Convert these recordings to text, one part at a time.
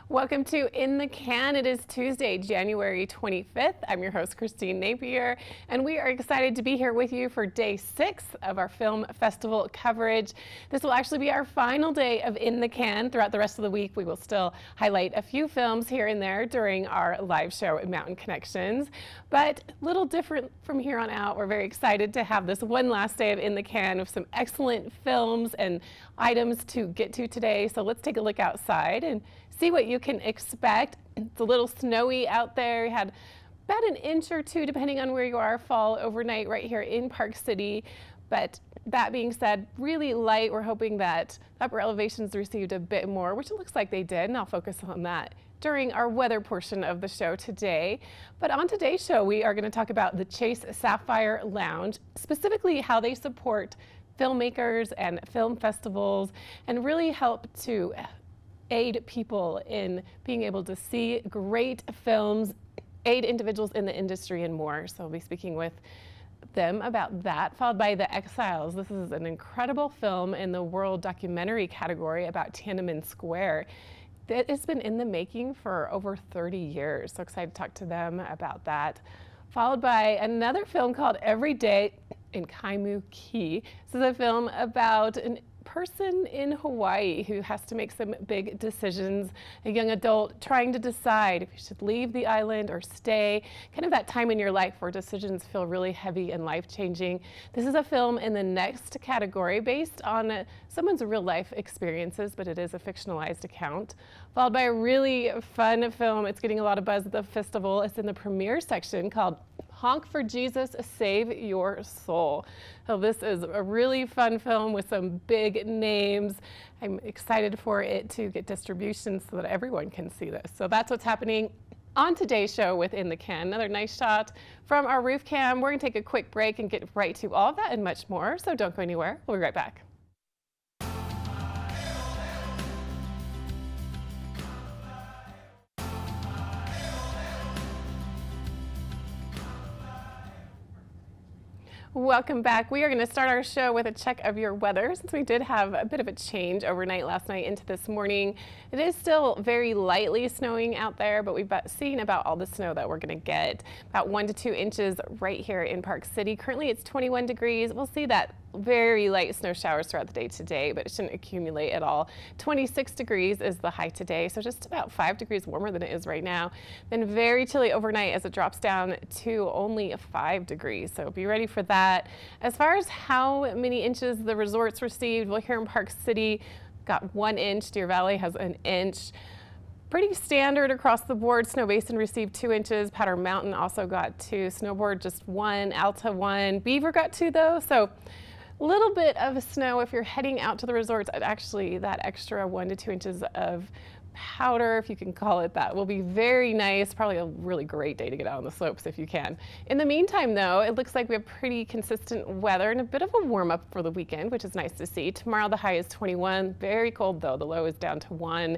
Welcome to In the Can. It is Tuesday, January 25th. I'm your host, Christine Napier, and we are excited to be here with you for day 6 of our film festival coverage. This will actually be our final day of In the Can. Throughout the rest of the week, we will still highlight a few films here and there during our live show at Mountain Connections, but a little different from here on out. We're very excited to have this one last day of In the Can with some excellent films and items to get to today. So let's take a look outside and see what you can expect. It's a little snowy out there. We had about an inch or two, depending on where you are, fall overnight right here in Park City. But that being said, really light. We're hoping that upper elevations received a bit more, which it looks like they did, and I'll focus on that during our weather portion of the show today. But on today's show, we are going to talk about the Chase Sapphire Lounge, specifically how they support filmmakers and film festivals and really help to aid people in being able to see great films, aid individuals in the industry, and more. So I'll be speaking with them about that, followed by The Exiles. This is an incredible film in the world documentary category about Tiananmen Square. It's been in the making for over 30 years. So excited to talk to them about that. Followed by another film called Every Day in Kaimuki. This is a film about a person in Hawaii who has to make some big decisions, a young adult trying to decide if you should leave the island or stay, kind of that time in your life where decisions feel really heavy and life-changing. This is a film in the next category based on someone's real life experiences, but it is a fictionalized account, followed by a really fun film. It's getting a lot of buzz at the festival. It's in the premiere section called Honk for Jesus, Save Your Soul. So this is a really fun film with some big names. I'm excited for it to get distribution so that everyone can see this. So that's what's happening on today's show with In the Can. Another nice shot from our roof cam. We're gonna take a quick break and get right to all of that and much more. So don't go anywhere. We'll be right back. Welcome back. We are going to start our show with a check of your weather since we did have a bit of a change overnight last night into this morning. It is still very lightly snowing out there, but we've seen about all the snow that we're going to get. About 1 to 2 inches right here in Park City. Currently it's 21 degrees. We'll see that very light snow showers throughout the day today, but it shouldn't accumulate at all. 26 degrees is the high today, so just about 5 degrees warmer than it is right now. Then very chilly overnight as it drops down to only 5 degrees, so be ready for that. As far as how many inches the resorts received, well, here in Park City, got 1 inch. Deer Valley has 1 inch. Pretty standard across the board. Snow Basin received 2 inches. Powder Mountain also got 2. Snowboard just 1. Alta 1. Beaver got 2 though. So a little bit of snow if you're heading out to the resorts. Actually, that extra 1 to 2 inches of powder, if you can call it that, will be very nice. Probably a really great day to get out on the slopes if you can. In the meantime, though, it looks like we have pretty consistent weather and a bit of a warm up for the weekend, which is nice to see. Tomorrow the high is 21. Very cold though. The low is down to 1.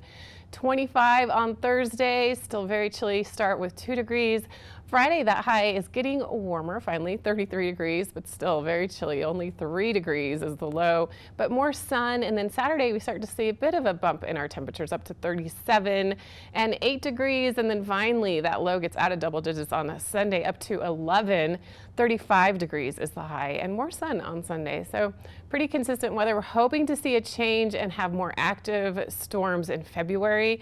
25 on Thursday. Still very chilly start with 2 degrees. Friday, that high is getting warmer, finally, 33 degrees, but still very chilly. Only 3 degrees is the low, but more sun. And then Saturday, we start to see a bit of a bump in our temperatures up to 37 and 8 degrees. And then finally, that low gets out of double digits on a Sunday up to 11. 35 degrees is the high and more sun on Sunday. So pretty consistent weather. We're hoping to see a change and have more active storms in February.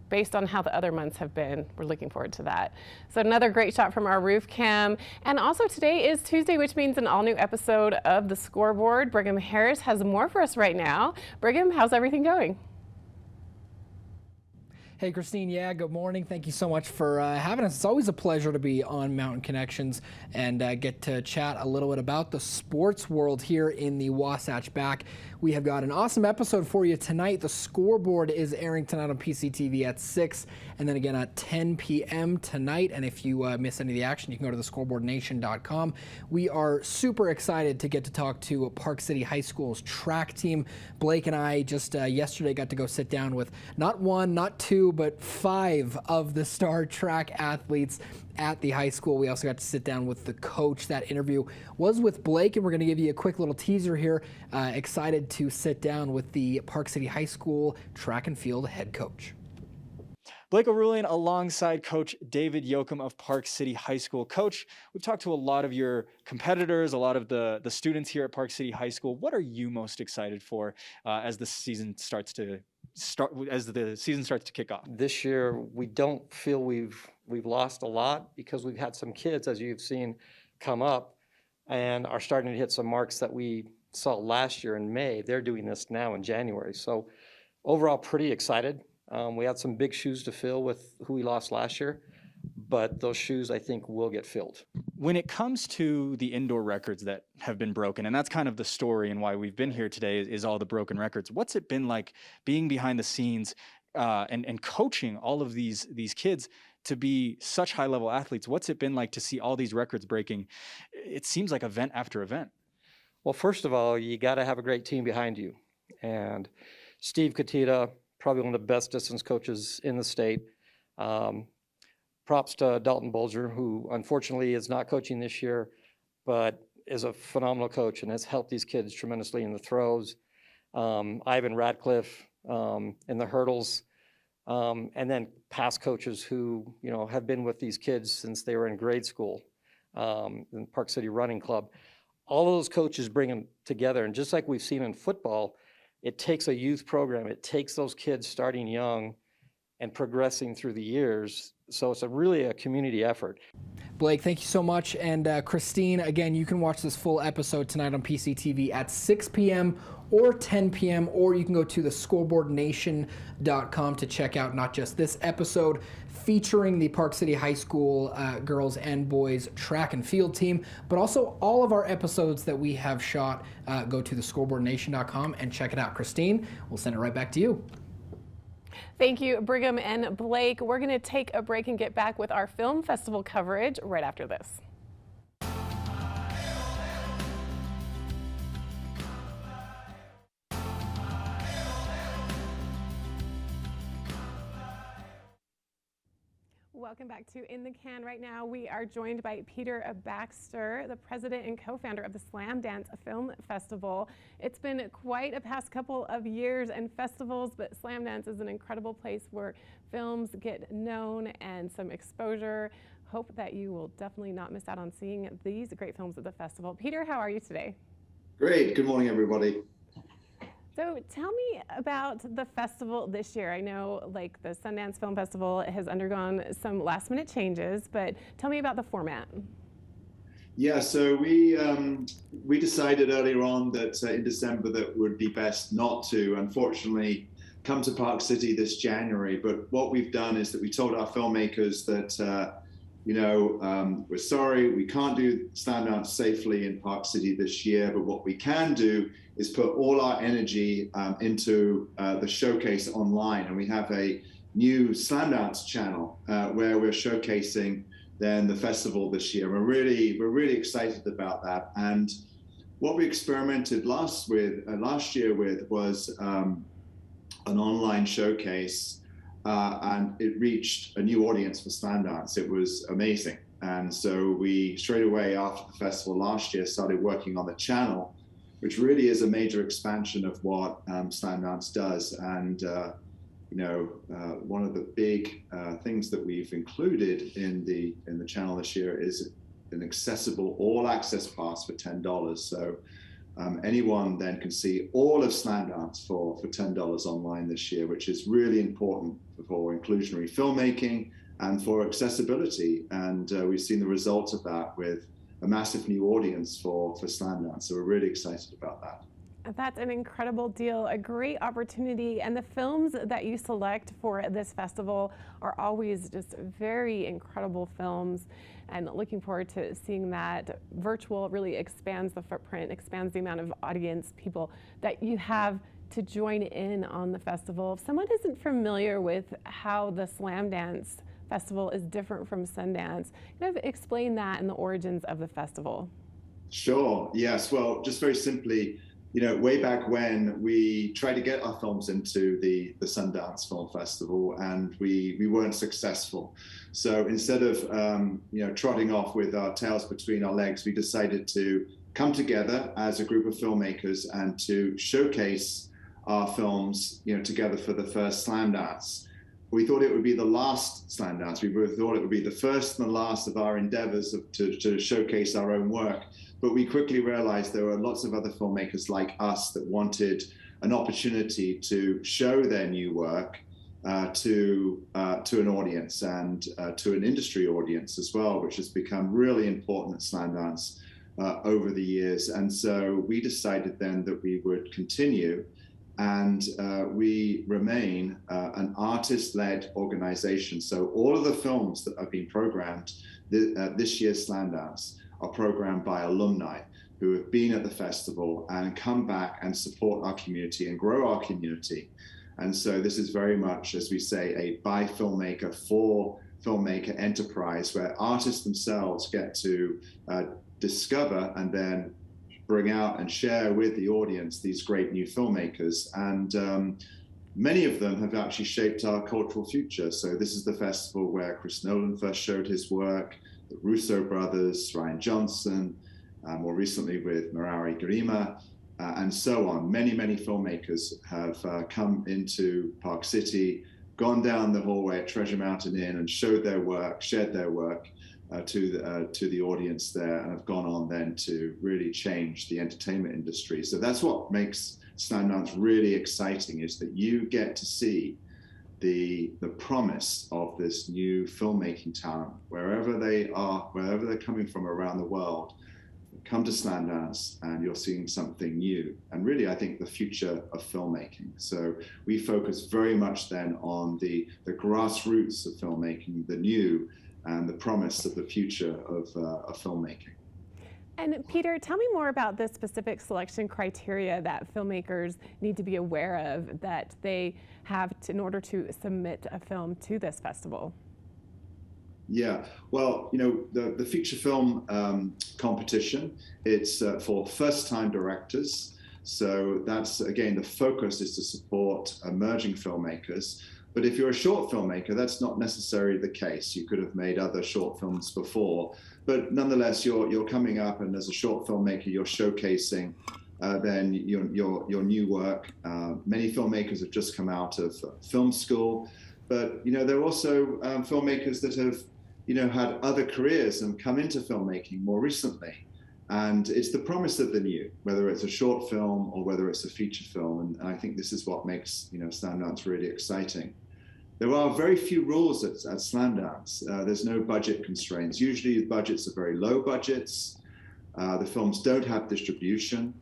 Based on how the other months have been, we're looking forward to that. So another great shot from our roof cam. And also today is Tuesday, which means an all new episode of The Scoreboard. Brigham Harris has more for us right now. Brigham, how's everything going? Hey, Christine. Yeah, good morning. Thank you so much for having us. It's always a pleasure to be on Mountain Connections and get to chat a little bit about the sports world here in the Wasatch Back. We have got an awesome episode for you tonight. The Scoreboard is airing tonight on PCTV at 6 and then again at 10 p.m. tonight. And if you miss any of the action, you can go to thescoreboardnation.com. We are super excited to get to talk to Park City High School's track team. Blake and I just yesterday got to go sit down with not 1, not 2, but 5 of the star track athletes at the high school. We also got to sit down with the coach. That interview was with Blake, and we're going to give you a quick little teaser here. Excited to sit down with the Park City High School track and field head coach. Blake O'Rulian alongside Coach David Yoakum of Park City High School. Coach, we've talked to a lot of your competitors, a lot of the students here at Park City High School. What are you most excited for as the season starts to kick off? This year, we don't feel we've lost a lot because we've had some kids, as you've seen, come up and are starting to hit some marks that we saw last year in May. They're doing this now in January. So overall, pretty excited. We had some big shoes to fill with who we lost last year, but those shoes, I think, will get filled. When it comes to the indoor records that have been broken, and that's kind of the story and why we've been here today is all the broken records. What's it been like being behind the scenes and coaching all of these kids to be such high-level athletes? What's it been like to see all these records breaking? It seems like event after event. Well, first of all, you got to have a great team behind you. And Steve Katita, probably one of the best distance coaches in the state. Props to Dalton Bolger, who unfortunately is not coaching this year, but is a phenomenal coach and has helped these kids tremendously in the throws. Ivan Radcliffe in the hurdles, and then past coaches who have been with these kids since they were in grade school in Park City Running Club. All of those coaches bring them together, and just like we've seen in football, it takes a youth program. It takes those kids starting young and progressing through the years. So it's really a community effort. Blake, thank you so much. And Christine, again, you can watch this full episode tonight on PCTV at 6 p.m. or 10 p.m. or you can go to thescoreboardnation.com to check out not just this episode featuring the Park City High School girls and boys track and field team, but also all of our episodes that we have shot. Go to thescoreboardnation.com and check it out. Christine, we'll send it right back to you. Thank you, Brigham and Blake. We're going to take a break and get back with our film festival coverage right after this. Welcome back to In the Can. Right now we are joined by Peter Baxter, the president and co-founder of the Slamdance Film Festival. It's been quite a past couple of years and festivals, but Slamdance is an incredible place where films get known and some exposure. Hope that you will definitely not miss out on seeing these great films at the festival. Peter, how are you today? Great. Good morning, everybody. So tell me about the festival this year. I know like the Sundance Film Festival has undergone some last minute changes, but tell me about the format. Yeah, so we decided earlier on that in December that would be best not to, unfortunately, come to Park City this January. But what we've done is that we told our filmmakers that, we're sorry, we can't do Slamdance safely in Park City this year, but what we can do is put all our energy into the showcase online. And we have a new Slamdance channel where we're showcasing then the festival this year. We're really excited about that. And what we experimented last year with was an online showcase, and it reached a new audience for Slamdance. It was amazing. And so we straight away after the festival last year started working on the channel, which really is a major expansion of what Slamdance does. And one of the big things that we've included in the channel this year is an accessible all-access pass for $10. So anyone then can see all of Slamdance for $10 online this year, which is really important for inclusionary filmmaking and for accessibility. And we've seen the results of that with a massive new audience for Slamdance. So we're really excited about that. That's an incredible deal, a great opportunity, and the films that you select for this festival are always just very incredible films, and looking forward to seeing that. Virtual really expands the footprint, expands the amount of audience, people that you have to join in on the festival. If someone isn't familiar with how the Slamdance Festival is different from Sundance, kind of explain that and the origins of the festival. Sure, yes, well, just very simply, way back when we tried to get our films into the Sundance Film Festival and we weren't successful. So instead of trotting off with our tails between our legs, we decided to come together as a group of filmmakers and to showcase our films together for the first Slamdance. we thought it would be the last Slamdance. We thought it would be the first and the last of our endeavors to showcase our own work. But we quickly realized there were lots of other filmmakers like us that wanted an opportunity to show their new work to an audience and to an industry audience as well, which has become really important at Slamdance over the years. And so we decided then that we would continue, and we remain an artist-led organization. So all of the films that have been programmed this year's Slamdance are programmed by alumni who have been at the festival and come back and support our community and grow our community. And so this is very much, as we say, a by filmmaker for filmmaker enterprise, where artists themselves get to discover and then bring out and share with the audience these great new filmmakers. And many of them have actually shaped our cultural future. So this is the festival where Chris Nolan first showed his work, the Russo brothers, Ryan Johnson, more recently with Murari Garima, and so on. Many, many filmmakers have come into Park City, gone down the hallway at Treasure Mountain Inn and showed their work, shared their work to the audience there, and have gone on then to really change the entertainment industry. So that's what makes Slamdance really exciting, is that you get to see the promise of this new filmmaking talent wherever they are, wherever they're coming from around the world. Come to Slamdance and you're seeing something new, and really I think the future of filmmaking. So we focus very much then on the grassroots of filmmaking, the new, and the promise of the future of filmmaking. And Peter, tell me more about the specific selection criteria that filmmakers need to be aware of that they have in order to submit a film to this festival. Yeah, well, you know, the feature film competition, it's for first-time directors. So that's, again, the focus is to support emerging filmmakers. But if you're a short filmmaker, that's not necessarily the case. You could have made other short films before, but nonetheless, you're coming up, and as a short filmmaker, you're showcasing then your new work. Many filmmakers have just come out of film school, but you know, there are also filmmakers that have had other careers and come into filmmaking more recently. And it's the promise of the new, whether it's a short film or whether it's a feature film. And I think this is what makes Slamdance really exciting. There are very few rules at Slamdance. There's no budget constraints. Usually the budgets are very low budgets. The films don't have distribution.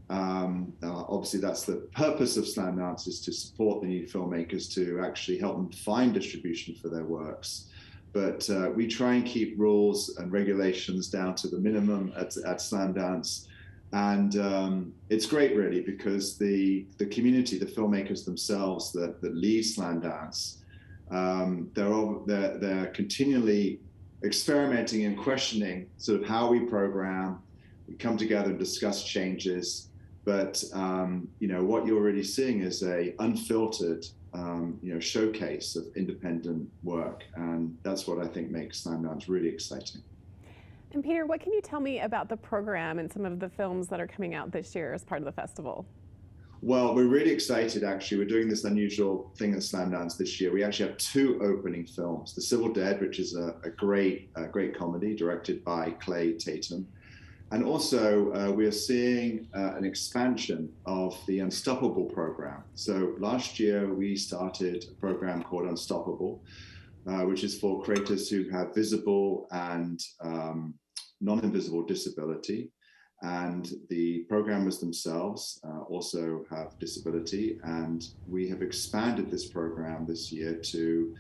Obviously that's the purpose of Slamdance, is to support the new filmmakers, to actually help them find distribution for their works. But we try and keep rules and regulations down to the minimum at Slamdance. And it's great, really, because the community, the filmmakers themselves that lead Slamdance, they're continually experimenting and questioning sort of how we program. We come together and discuss changes. But what you're really seeing is a unfiltered showcase of independent work, and that's what I think makes Slamdance really exciting. And Peter, what can you tell me about the program and some of the films that are coming out this year as part of the festival? Well, we're really excited, actually. We're doing this unusual thing at Slamdance this year. We actually have two opening films: The Civil Dead, which is a great comedy directed by Clay Tatum. And also, we are seeing an expansion of the Unstoppable program. So last year, we started a program called Unstoppable, which is for creators who have visible and non-invisible disability. And the programmers themselves also have disability. And we have expanded this program this year to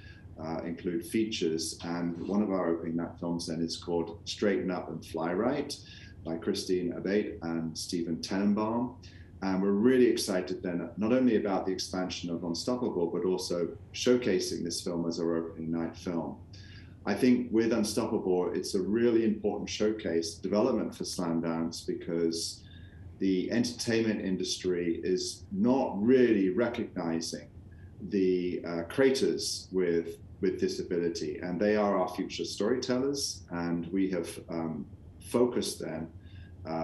include features. And one of our opening night films then is called Straighten Up and Fly Right, by Christine Abate and Stephen Tenenbaum. And we're really excited then, not only about the expansion of Unstoppable, but also showcasing this film as our opening night film. I think with Unstoppable, it's a really important showcase development for Slamdance, because the entertainment industry is not really recognizing the creators with disability, and they are our future storytellers. And we have focused then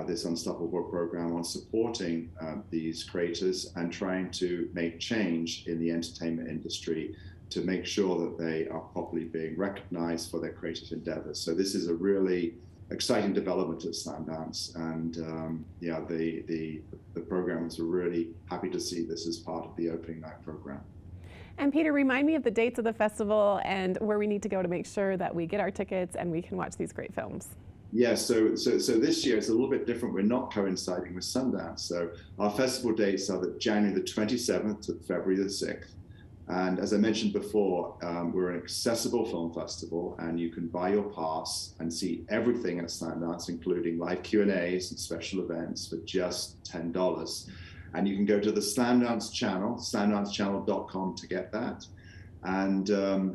this Unstoppable program on supporting these creators and trying to make change in the entertainment industry to make sure that they are properly being recognized for their creative endeavors. So this is a really exciting development at Slamdance, and yeah, the programmers are really happy to see this as part of the opening night program. And Peter, remind me of the dates of the festival and where we need to go to make sure that we get our tickets and we can watch these great films. Yeah, so this year it's a little bit different. We're not coinciding with Sundance. So our festival dates are January the 27th to February the 6th. And as I mentioned before, we're an accessible film festival, and you can buy your pass and see everything at Slamdance, including live Q&As and special events, for just $10. And you can go to the Slamdance channel, slamdancechannel.com, to get that, and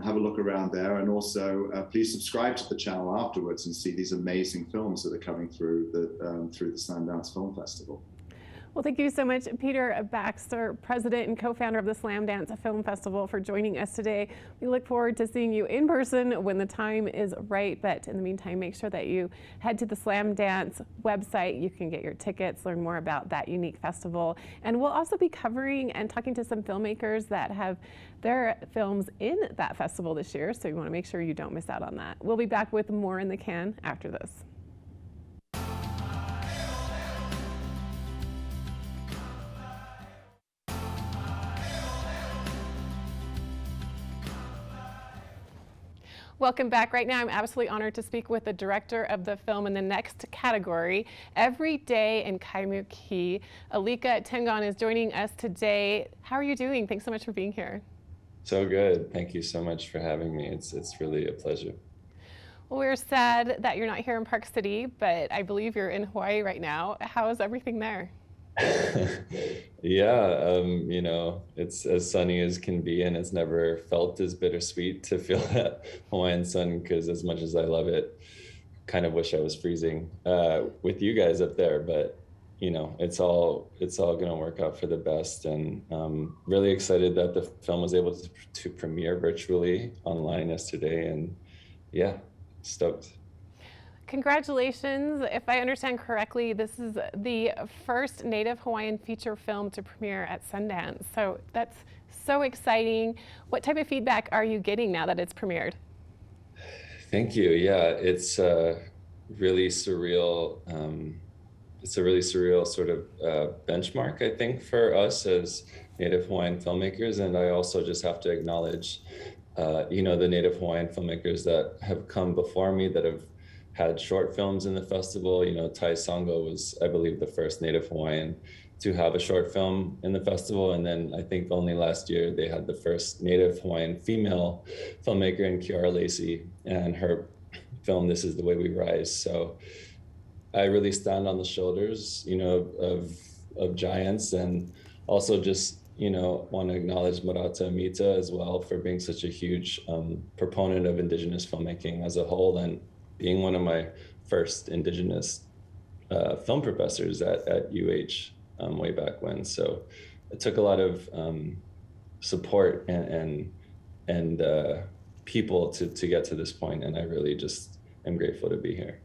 have a look around there. And also, please subscribe to the channel afterwards and see these amazing films that are coming through the Slamdance Film Festival. Well, thank you so much, Peter Baxter, president and co-founder of the Slamdance Film Festival, for joining us today. We look forward to seeing you in person when the time is right. But in the meantime, make sure that you head to the Slamdance website. You can get your tickets, learn more about that unique festival. And we'll also be covering and talking to some filmmakers that have their films in that festival this year. So you want to make sure you don't miss out on that. We'll be back with more in the can after this. Welcome back. Right now, I'm absolutely honored to speak with the director of the film in the next category, Every Day in Kaimuki. Alika Tengan is joining us today. How are you doing? Thanks so much for being here. So good. Thank you so much for having me. It's really a pleasure. Well, we're sad that you're not here in Park City, but I believe you're in Hawaii right now. How is everything there? Yeah, you know, it's as sunny as can be, and it's never felt as bittersweet to feel that Hawaiian sun, because as much as I love it, kind of wish I was freezing with you guys up there. But you know, it's all going to work out for the best, and really excited that the film was able to premiere virtually online yesterday, and yeah, stoked. Congratulations. If I understand correctly, this is the first Native Hawaiian feature film to premiere at Sundance. So that's so exciting. What type of feedback are you getting now that it's premiered? Thank you. Yeah, it's really surreal. It's a really surreal sort of benchmark, I think, for us as Native Hawaiian filmmakers. And I also just have to acknowledge, you know, the Native Hawaiian filmmakers that have come before me that have had short films in the festival. You know, Tai Songo was, I believe, the first Native Hawaiian to have a short film in the festival. And then I think only last year they had the first Native Hawaiian female filmmaker in Kiara Lacey and her film, This Is the Way We Rise. So I really stand on the shoulders, you know, of giants, and also just, you know, want to acknowledge Marata Mita as well for being such a huge proponent of Indigenous filmmaking as a whole, and being one of my first Indigenous film professors at UH way back when. So it took a lot of support and people to get to this point, and I really just am grateful to be here.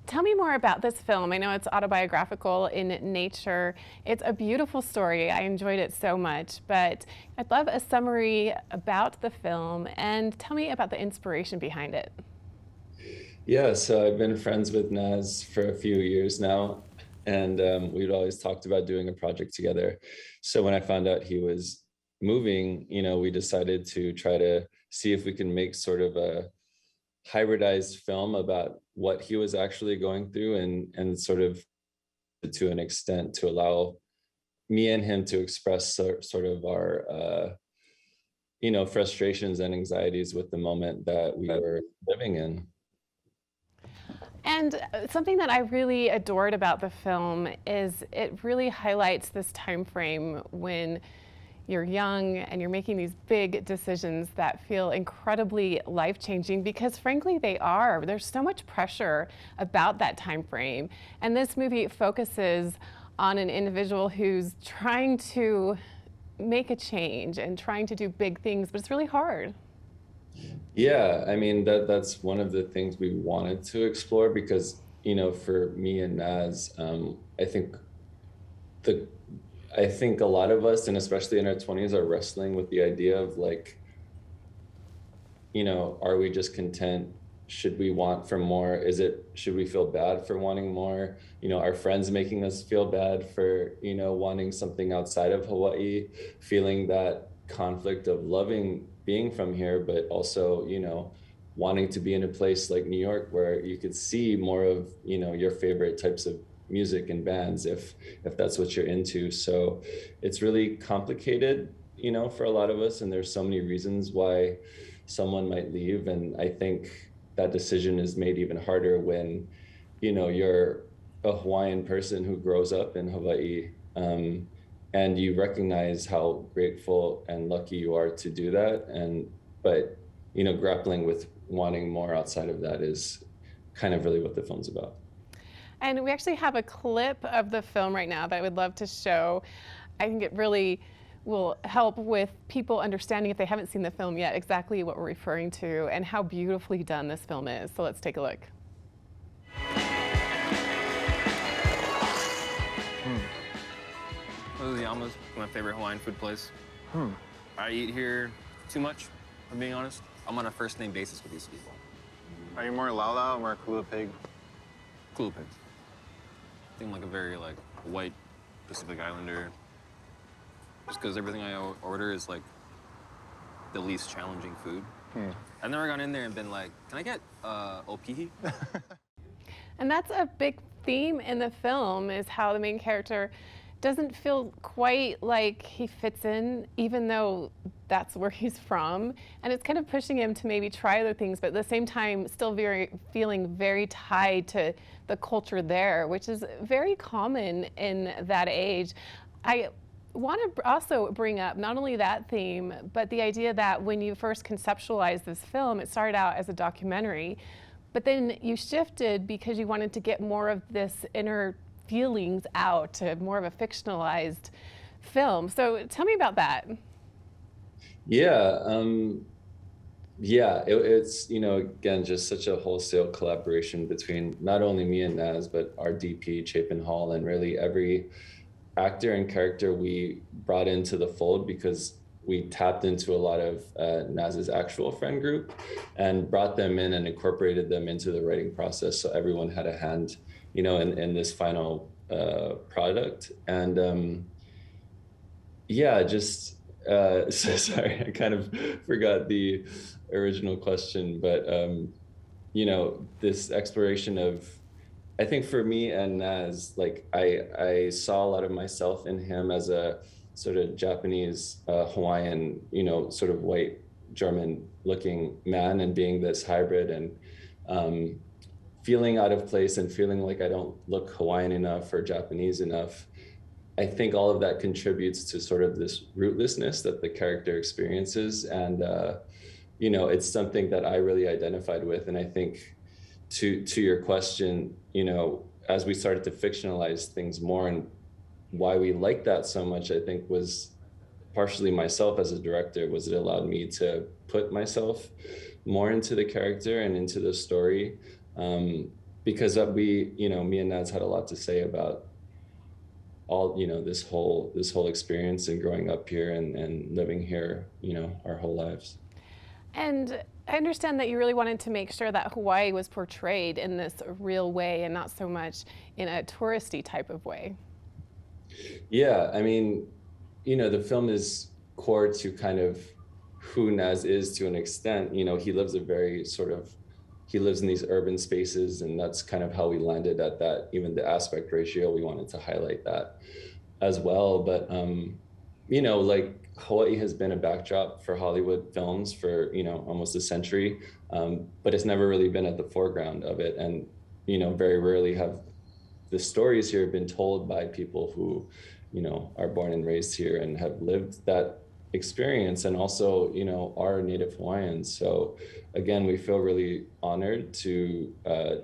Tell me more about this film. I know it's autobiographical in nature. It's a beautiful story. I enjoyed it so much, but I'd love a summary about the film, and tell me about the inspiration behind it. Yeah, so I've been friends with Naz for a few years now, and we'd always talked about doing a project together. So when I found out he was moving, you know, we decided to try to see if we can make sort of a hybridized film about what he was actually going through, and sort of to an extent to allow me and him to express sort of our you know, frustrations and anxieties with the moment that we were living in. And something that I really adored about the film is it really highlights this time frame when you're young and you're making these big decisions that feel incredibly life-changing, because frankly they are. There's so much pressure about that time frame. And this movie focuses on an individual who's trying to make a change and trying to do big things, but it's really hard. Yeah, I mean, that's one of the things we wanted to explore, because, you know, for me and Naz, I think a lot of us, and especially in our 20s, are wrestling with the idea of like are we just content? Should we want for more? Should we feel bad for wanting more? Our friends making us feel bad for, wanting something outside of Hawaii, feeling that conflict of loving being from here, but also, wanting to be in a place like New York where you could see more of, your favorite types of music and bands if that's what you're into. So it's really complicated, for a lot of us, and there's so many reasons why someone might leave. And I think that decision is made even harder when, you're a Hawaiian person who grows up in Hawaii, and you recognize how grateful and lucky you are to do that. But grappling with wanting more outside of that is kind of really what the film's about. And we actually have a clip of the film right now that I would love to show. I think it really will help with people understanding, if they haven't seen the film yet, exactly what we're referring to and how beautifully done this film is. So let's take a look. Yama's my favorite Hawaiian food place. I eat here too much, if I'm being honest. I'm on a first name basis with these people. Are you more Laulau or more Kula Pig? Kula Pig. Seem like a very white Pacific Islander. Just because everything I order is the least challenging food. I've never gone in there and been like, can I get opihi? And that's a big theme in the film, is how the main character doesn't feel quite like he fits in, even though that's where he's from. And it's kind of pushing him to maybe try other things, but at the same time, still feeling very tied to the culture there, which is very common in that age. I want to also bring up not only that theme, but the idea that when you first conceptualized this film, it started out as a documentary, but then you shifted because you wanted to get more of this inner feelings out to more of a fictionalized film. So tell me about that. Yeah, it's, again, just such a wholesale collaboration between not only me and Naz, but our DP, Chapin Hall, and really every actor and character we brought into the fold, because we tapped into a lot of Naz's actual friend group and brought them in and incorporated them into the writing process. So everyone had a hand, in this final product. And so sorry, I kind of forgot the original question, but this exploration of, I think for me and Naz, I saw a lot of myself in him as a sort of Japanese, Hawaiian, sort of white German looking man, and being this hybrid and feeling out of place and feeling like I don't look Hawaiian enough or Japanese enough. I think all of that contributes to sort of this rootlessness that the character experiences. And, it's something that I really identified with. And I think to your question, as we started to fictionalize things more, and why we liked that so much, I think was partially myself as a director, was it allowed me to put myself more into the character and into the story. Because me and Naz had a lot to say about all, this whole experience and growing up here and living here, our whole lives. And I understand that you really wanted to make sure that Hawaii was portrayed in this real way and not so much in a touristy type of way. Yeah, I mean, the film is core to kind of who Naz is to an extent. He lives he lives in these urban spaces, and that's kind of how we landed at that. Even the aspect ratio, we wanted to highlight that as well. But, Hawaii has been a backdrop for Hollywood films for, almost a century, but it's never really been at the foreground of it. And, very rarely have the stories here been told by people who, are born and raised here and have lived that experience, and also, are Native Hawaiians. So again, we feel really honored to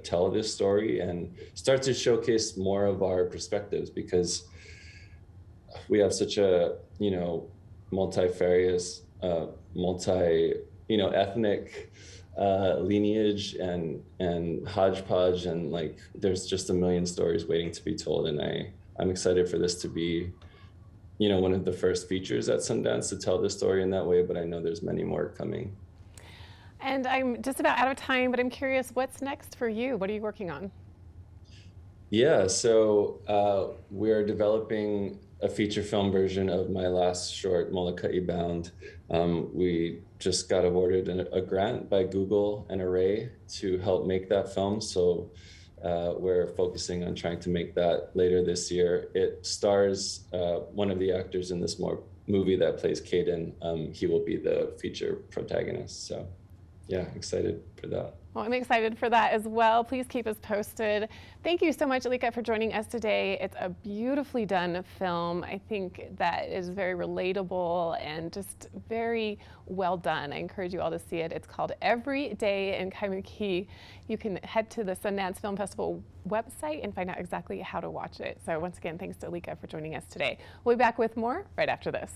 tell this story and start to showcase more of our perspectives, because we have such a, multifarious, ethnic lineage and hodgepodge, and there's just a million stories waiting to be told. And I'm excited for this to be, one of the first features at Sundance to tell this story in that way, but I know there's many more coming. And I'm just about out of time, but I'm curious, what's next for you? What are you working on? Yeah, so we're developing a feature film version of my last short, Molokai Bound. We just got awarded a grant by Google and Array to help make that film. So we're focusing on trying to make that later this year. It stars one of the actors in this movie that plays Caden. He will be the feature protagonist. So yeah, excited for that. Well, I'm excited for that as well. Please keep us posted. Thank you so much, Alika, for joining us today. It's a beautifully done film. I think that is very relatable and just very well done. I encourage you all to see it. It's called Every Day in Kaimuki. You can head to the Sundance Film Festival website and find out exactly how to watch it. So once again, thanks to Alika for joining us today. We'll be back with more right after this.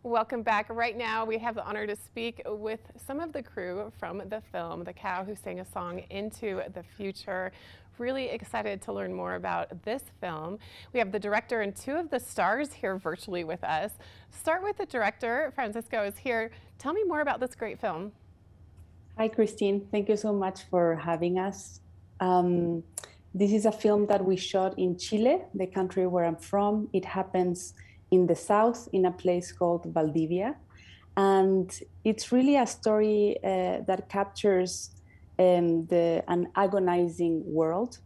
Welcome back. Right now, we have the honor to speak with some of the crew from the film, The Cow Who Sang a Song into the Future. Really excited to learn more about this film. We have the director and two of the stars here virtually with us. Start with the director. Francisca is here. Tell me more about this great film. Hi, Christine. Thank you so much for having us. This is a film that we shot in Chile, the country where I'm from. It happens in the south, in a place called Valdivia. And it's really a story that captures an agonizing world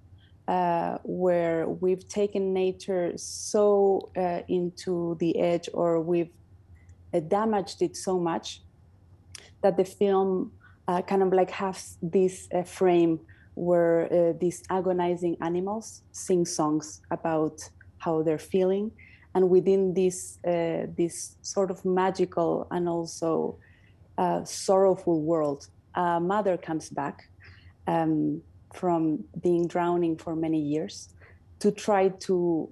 where we've taken nature so into the edge, or we've damaged it so much that the film kind of like has this frame where these agonizing animals sing songs about how they're feeling. And within this sort of magical and also sorrowful world, a mother comes back from being drowning for many years to try to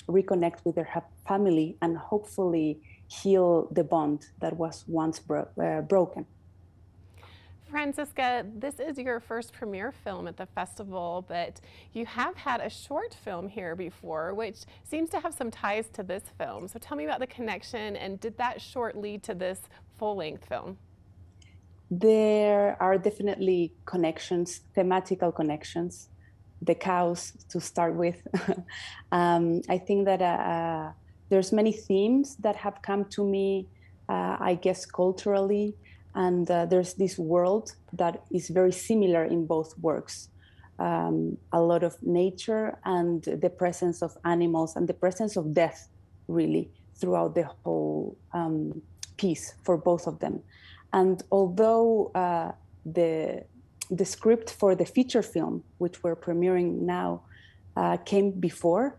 reconnect with her family and hopefully heal the bond that was once broken. Francisca, this is your first premiere film at the festival, but you have had a short film here before, which seems to have some ties to this film. So tell me about the connection, and did that short lead to this full-length film? There are definitely connections, thematical connections. The cows, to start with. I think that there's many themes that have come to me, I guess, culturally. And there's this world that is very similar in both works. A lot of nature and the presence of animals and the presence of death, really, throughout the whole piece for both of them. And although the script for the feature film, which we're premiering now, came before,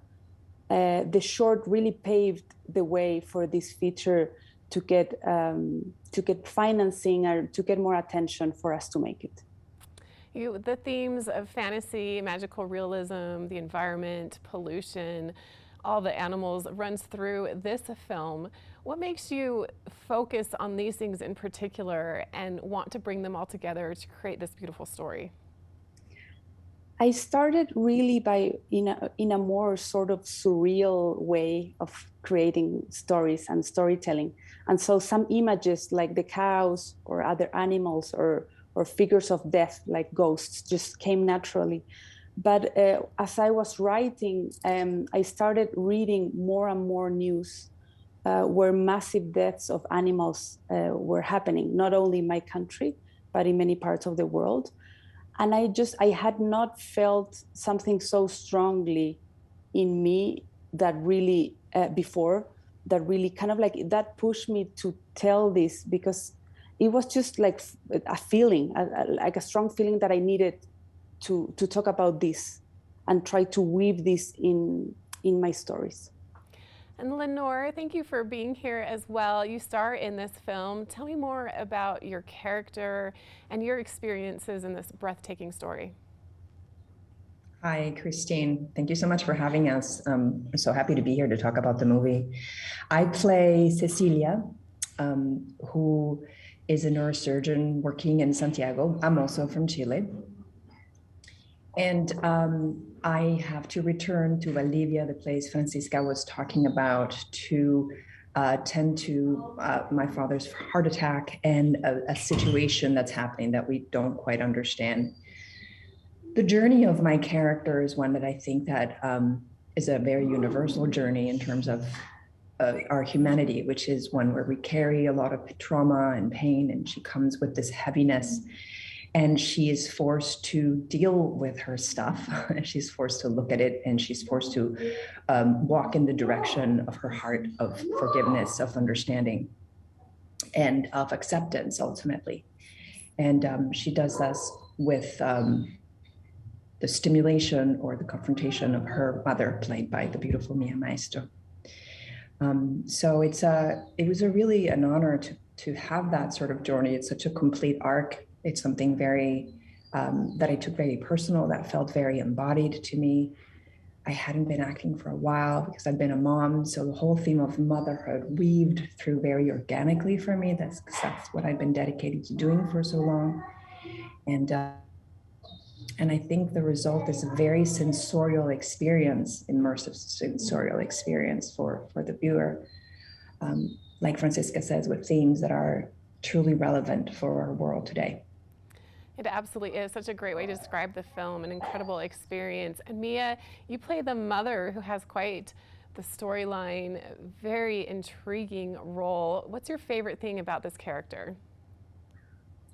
the short really paved the way for this feature to get financing or to get more attention for us to make it. The themes of fantasy, magical realism, the environment, pollution, all the animals runs through this film. What makes you focus on these things in particular and want to bring them all together to create this beautiful story? I started really by in a more sort of surreal way of creating stories and storytelling. And so some images like the cows or other animals or figures of death like ghosts just came naturally. But as I was writing, I started reading more and more news where massive deaths of animals were happening, not only in my country, but in many parts of the world. And I had not felt something so strongly in me that really before, that really kind of like that pushed me to tell this, because it was just like a feeling, like a strong feeling that I needed to talk about this and try to weave this in my stories. And Leonor, thank you for being here as well. You star in this film. Tell me more about your character and your experiences in this breathtaking story. Hi, Christine. Thank you so much for having us. I'm so happy to be here to talk about the movie. I play Cecilia, who is a neurosurgeon working in Santiago. I'm also from Chile. And I have to return to Valdivia, the place Francisca was talking about, to tend to my father's heart attack and a situation that's happening that we don't quite understand. The journey of my character is one that I think that is a very universal journey in terms of our humanity, which is one where we carry a lot of trauma and pain, and she comes with this heaviness. And she is forced to deal with her stuff. She's forced to look at it, and she's forced to walk in the direction of her heart, of forgiveness, of understanding, and of acceptance, ultimately. And she does this with the stimulation or the confrontation of her mother, played by the beautiful Maestro. So it was really an honor to have that sort of journey. It's such a complete arc. It's something very, that I took very personal, that felt very embodied to me. I hadn't been acting for a while because I'd been a mom. So the whole theme of motherhood weaved through very organically for me. That's what I'd been dedicated to doing for so long. And I think the result is a very sensorial experience, immersive sensorial experience for the viewer. Like Francisca says, with themes that are truly relevant for our world today. It absolutely is such a great way to describe the film, an incredible experience. And Mia, you play the mother who has quite the storyline, very intriguing role. What's your favorite thing about this character?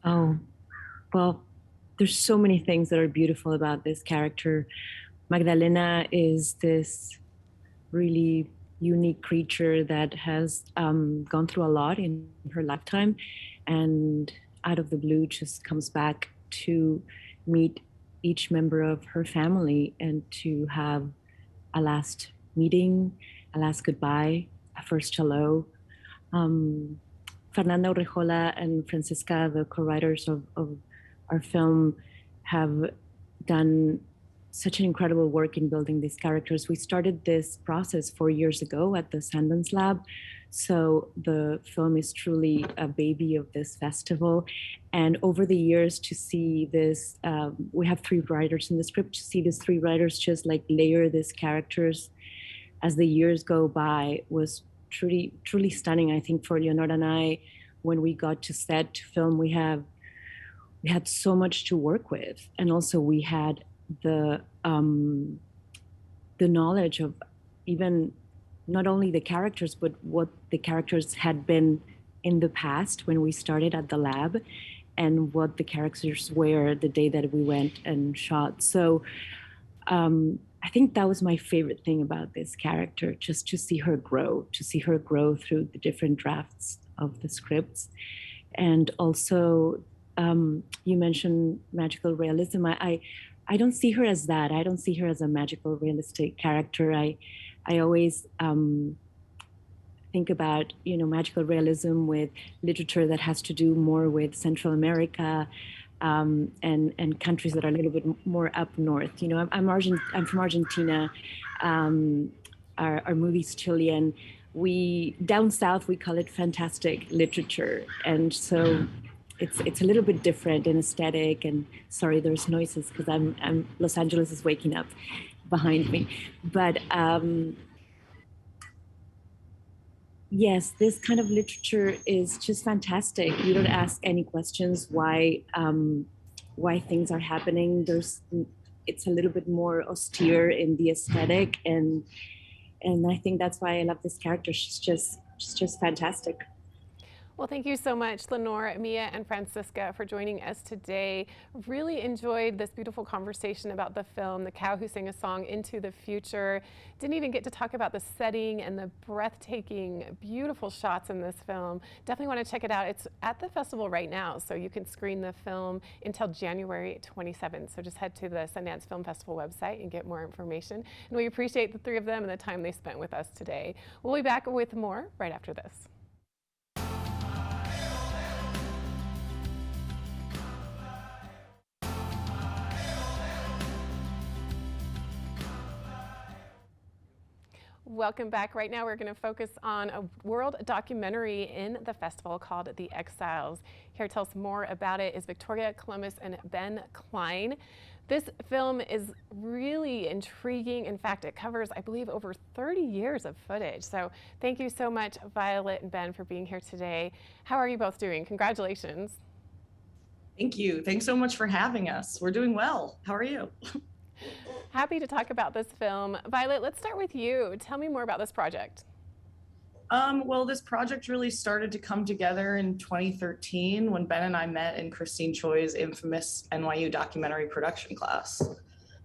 Oh, well, there's so many things that are beautiful about this character. Magdalena is this really unique creature that has gone through a lot in her lifetime, and out of the blue just comes back to meet each member of her family and to have a last meeting, a last goodbye, a first hello. Fernanda Urrejola and Francisca, the co-writers of our film, have done such an incredible work in building these characters. We started this process 4 years ago at the Slamdance Lab. So the film is truly a baby of this festival. And over the years to see this, we have 3 writers in the script, to see these 3 writers just like layer these characters as the years go by was truly, truly stunning. I think for Leonor and I, when we got to set to film, we had so much to work with. And also we had the knowledge of even not only the characters, but what the characters had been in the past when we started at the lab, and what the characters were the day that we went and shot. So I think that was my favorite thing about this character, just to see her grow through the different drafts of the scripts. And also, you mentioned magical realism. I don't see her as that. I don't see her as a magical realistic character. I always think about, magical realism with literature that has to do more with Central America and countries that are a little bit more up north. I'm from Argentina. Our movie's Chilean. Down south, we call it fantastic literature. And so it's a little bit different in aesthetic. And sorry, there's noises because Los Angeles is waking up behind me. But yes, this kind of literature is just fantastic. You don't ask any questions why things are happening. It's a little bit more austere in the aesthetic, and I think that's why I love this character. She's just fantastic. Well, thank you so much, Leonor, Mia, and Francisca, for joining us today. Really enjoyed this beautiful conversation about the film, The Cow Who Sang a Song into the Future. Didn't even get to talk about the setting and the breathtaking, beautiful shots in this film. Definitely want to check it out. It's at the festival right now, so you can screen the film until January 27th. So just head to the Sundance Film Festival website and get more information. And we appreciate the 3 of them and the time they spent with us today. We'll be back with more right after this. Welcome back. Right now we're going to focus on a world documentary in the festival called The Exiles. Here to tell us more about it is Victoria Columbus and Ben Klein. This film is really intriguing. In fact, it covers, I believe, over 30 years of footage. So thank you so much, Violet and Ben, for being here today. How are you both doing? Congratulations. Thank you. Thanks so much for having us. We're doing well. How are you? Happy to talk about this film. Violet, let's start with you. Tell me more about this project. Well, this project really started to come together in 2013 when Ben and I met in Christine Choi's infamous NYU documentary production class.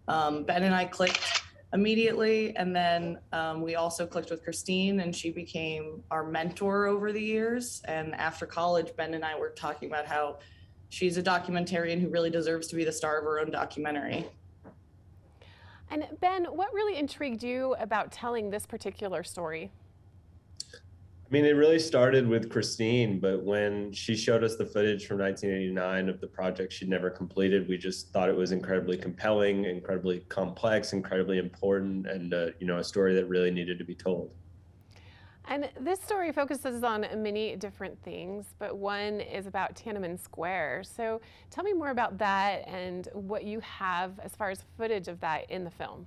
Ben and I clicked immediately, and then we also clicked with Christine, and she became our mentor over the years. And after college, Ben and I were talking about how she's a documentarian who really deserves to be the star of her own documentary. And Ben, what really intrigued you about telling this particular story? I mean, it really started with Christine, but when she showed us the footage from 1989 of the project she'd never completed, we just thought it was incredibly compelling, incredibly complex, incredibly important, and a story that really needed to be told. And this story focuses on many different things, but one is about Tiananmen Square. So tell me more about that and what you have as far as footage of that in the film.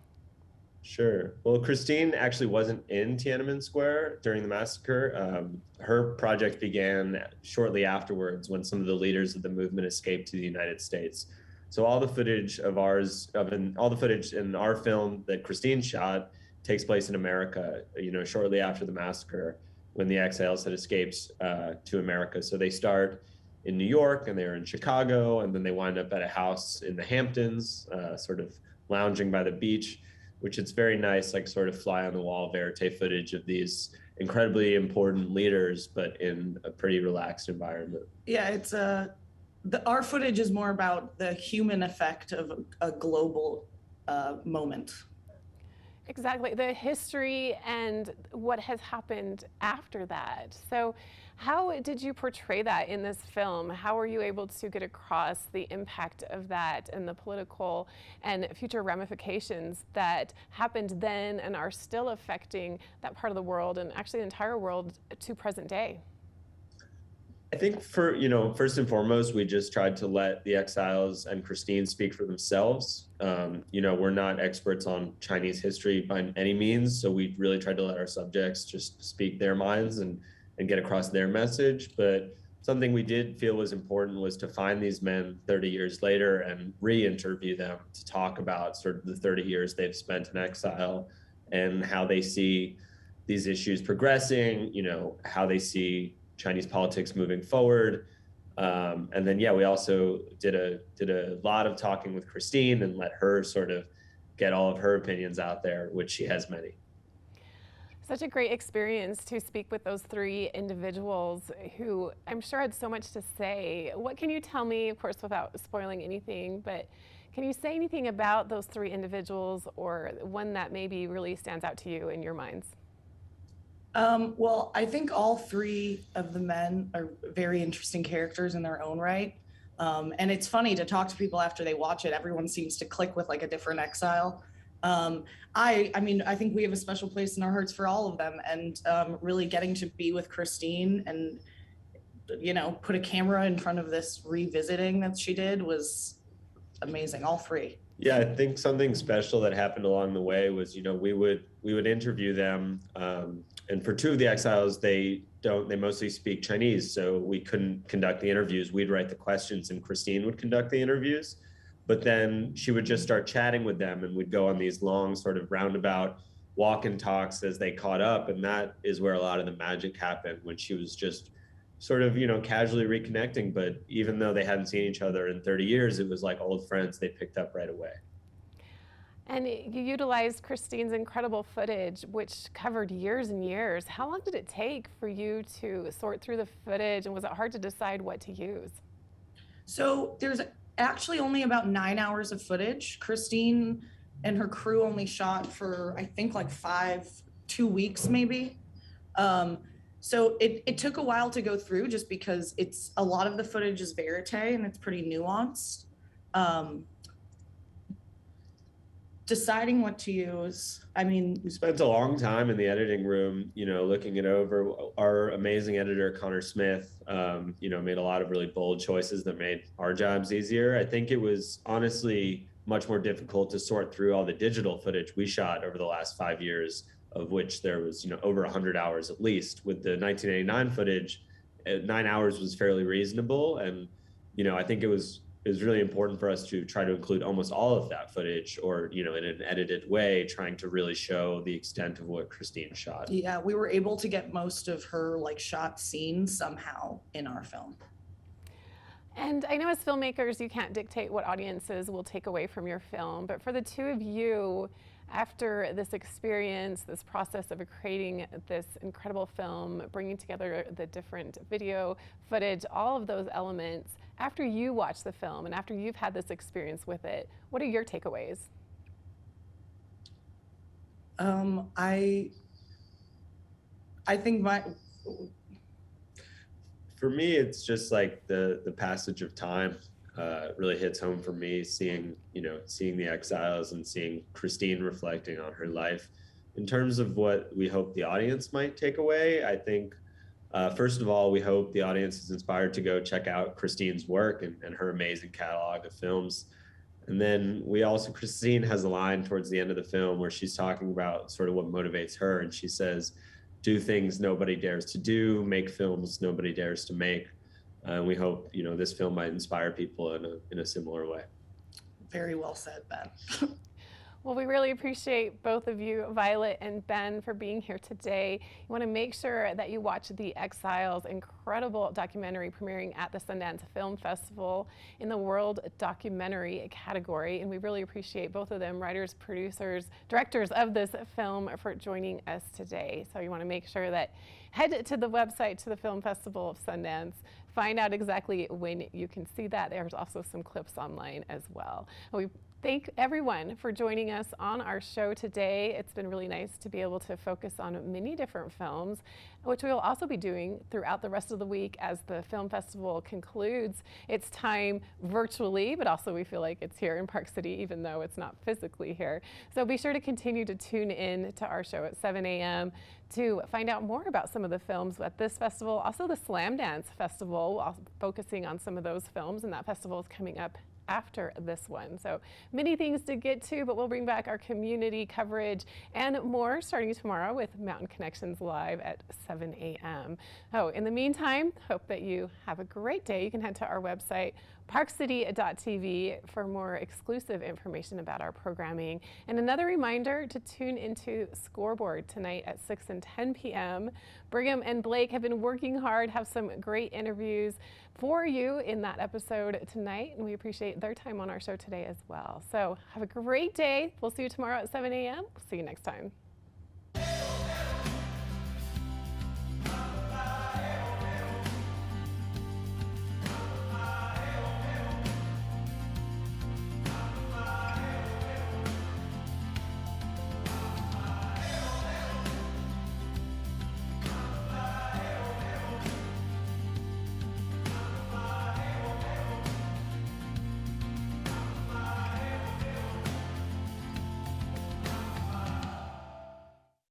Sure. Well, Christine actually wasn't in Tiananmen Square during the massacre. Her project began shortly afterwards when some of the leaders of the movement escaped to the United States. So all the footage all the footage in our film that Christine shot takes place in America, shortly after the massacre when the Exiles had escaped to America. So they start in New York and they're in Chicago, and then they wind up at a house in the Hamptons, sort of lounging by the beach, which it's very nice, like sort of fly on the wall verite footage of these incredibly important leaders, but in a pretty relaxed environment. Yeah, it's our footage is more about the human effect of a global moment. Exactly, the history and what has happened after that. So how did you portray that in this film? How were you able to get across the impact of that and the political and future ramifications that happened then and are still affecting that part of the world and actually the entire world to present day? I think first and foremost, we just tried to let the Exiles and Christine speak for themselves. We're not experts on Chinese history by any means, so we really tried to let our subjects just speak their minds and get across their message. But something we did feel was important was to find these men 30 years later and re-interview them to talk about sort of the 30 years they've spent in exile and how they see these issues progressing, how they see Chinese politics moving forward. And then, we also did a lot of talking with Christine and let her sort of get all of her opinions out there, which she has many. Such a great experience to speak with those three individuals who I'm sure had so much to say. What can you tell me, of course, without spoiling anything, but can you say anything about those three individuals or one that maybe really stands out to you in your minds? Well, I think all three of the men are very interesting characters in their own right. And it's funny to talk to people after they watch it. Everyone seems to click with like a different exile. I think we have a special place in our hearts for all of them. And really getting to be with Christine and, put a camera in front of this revisiting that she did was amazing, all three. Yeah, I think something special that happened along the way was, we would interview them. And for two of the Exiles, they mostly speak Chinese, so we couldn't conduct the interviews. We'd write the questions and Christine would conduct the interviews. But then she would just start chatting with them and we'd go on these long sort of roundabout walk and talks as they caught up. And that is where a lot of the magic happened, when she was just sort of, casually reconnecting. But even though they hadn't seen each other in 30 years, it was like old friends they picked up right away. And you utilized Christine's incredible footage, which covered years and years. How long did it take for you to sort through the footage, and was it hard to decide what to use? So there's actually only about 9 hours of footage. Christine and her crew only shot for, I think, like 2 weeks maybe. So it took a while to go through just because a lot of the footage is verite and it's pretty nuanced. Deciding what to use, we spent a long time in the editing room, looking it over. Our amazing editor, Connor Smith, made a lot of really bold choices that made our jobs easier. I think it was honestly much more difficult to sort through all the digital footage we shot over the last 5 years, of which there was, over 100 hours at least. With the 1989 footage, 9 hours was fairly reasonable. And, I think it was really important for us to try to include almost all of that footage, or, in an edited way, trying to really show the extent of what Christine shot. Yeah, we were able to get most of her shot scenes somehow in our film. And I know as filmmakers, you can't dictate what audiences will take away from your film, but for the two of you, after this experience, this process of creating this incredible film, bringing together the different video footage, all of those elements, after you watch the film and after you've had this experience with it, what are your takeaways? I think for me, it's just like the passage of time really hits home for me, seeing the Exiles and seeing Christine reflecting on her life. In terms of what we hope the audience might take away, I think, first of all, we hope the audience is inspired to go check out Christine's work and her amazing catalog of films. And then Christine has a line towards the end of the film where she's talking about sort of what motivates her. And she says, do things nobody dares to do, make films nobody dares to make. And we hope, this film might inspire people in a similar way. Very well said, Ben. Well, we really appreciate both of you, Violet and Ben, for being here today. You want to make sure that you watch The Exiles, incredible documentary premiering at the Sundance Film Festival in the World Documentary category. And we really appreciate both of them, writers, producers, directors of this film, for joining us today. So you want to make sure that head to the website, to the Film Festival of Sundance, find out exactly when you can see that. There's also some clips online as well. We thank everyone for joining us on our show today. It's been really nice to be able to focus on many different films, which we will also be doing throughout the rest of the week as the film festival concludes its time virtually, but also we feel like it's here in Park City, even though it's not physically here. So be sure to continue to tune in to our show at 7 a.m. to find out more about some of the films at this festival. Also the Slamdance Festival, focusing on some of those films, and that festival is coming up after this one. So many things to get to, but we'll bring back our community coverage and more starting tomorrow with Mountain Connections Live at 7 a.m. Oh, in the meantime, hope that you have a great day. You can head to our website, parkcity.tv, for more exclusive information about our programming. And another reminder to tune into Scoreboard tonight at 6 and 10 p.m. Brigham and Blake have been working hard, have some great interviews for you in that episode tonight, and we appreciate their time on our show today as well. So have a great day. We'll see you tomorrow at 7 a.m. See you next time.